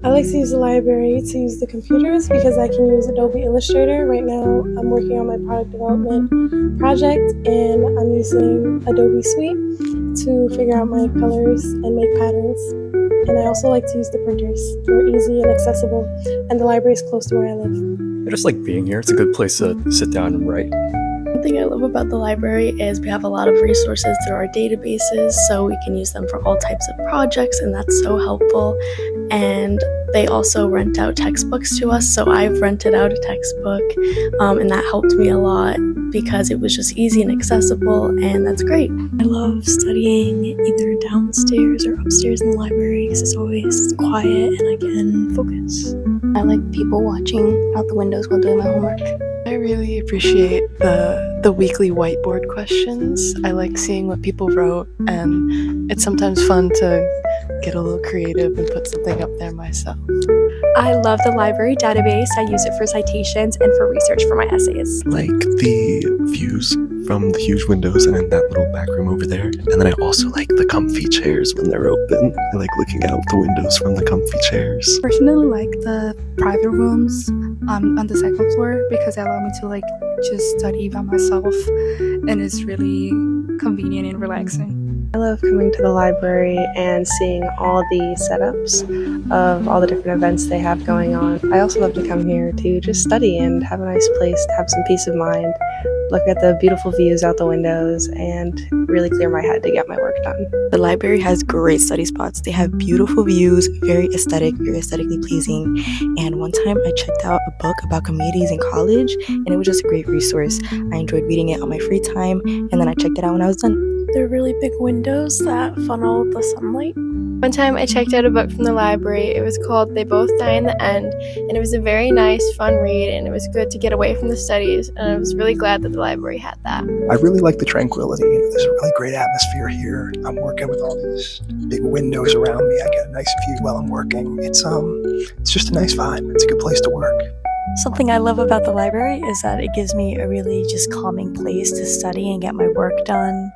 I like to use the library to use the computers because I can use Adobe Illustrator. Right now I'm working on my product development project and I'm using Adobe Suite to figure out my colors and make patterns. And I also like to use the printers. They're easy and accessible, and the library is close to where I live. I just like being here. It's a good place to sit down and write. One thing I love about the library is we have a lot of resources through our databases, so we can use them for all types of projects, and that's so helpful. And they also rent out textbooks to us, so I've rented out a textbook, and that helped me a lot because it was just easy and accessible, and that's great. I love studying either downstairs or upstairs in the library because it's always quiet and I can focus. I like people watching out the windows while doing my homework. I really appreciate the weekly whiteboard questions. I like seeing what people wrote, and it's sometimes fun to get a little creative and put something up there myself. I love the library database. I use it for citations and for research for my essays. Like the views from the huge windows and in that little back room over there. And then I also like the comfy chairs when they're open. I like looking out the windows from the comfy chairs. Personally, like the private rooms on the second floor because they allow me to just study by myself, and it's really convenient and relaxing. I love coming to the library and seeing all the setups of all the different events they have going on. I also love to come here to just study and have a nice place to have some peace of mind, look at the beautiful views out the windows, and really clear my head to get my work done. The library has great study spots. They have beautiful views, very aesthetically pleasing. And one time I checked out a book about communities in college, and it was just a great resource. I enjoyed reading it on my free time, and then I checked it out when I was done. They're really big windows that funnel the sunlight. One time I checked out a book from the library. It was called They Both Die in the End, and it was a very nice, fun read, and it was good to get away from the studies, and I was really glad that the library had that. I really like the tranquility. There's a really great atmosphere here. I'm working with all these big windows around me. I get a nice view while I'm working. It's just a nice vibe. It's a good place to work. Something I love about the library is that it gives me a really just calming place to study and get my work done.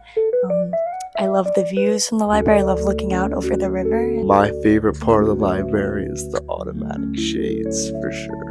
I love the views from the library. I love looking out over the river. My favorite part of the library is the automatic shades, for sure.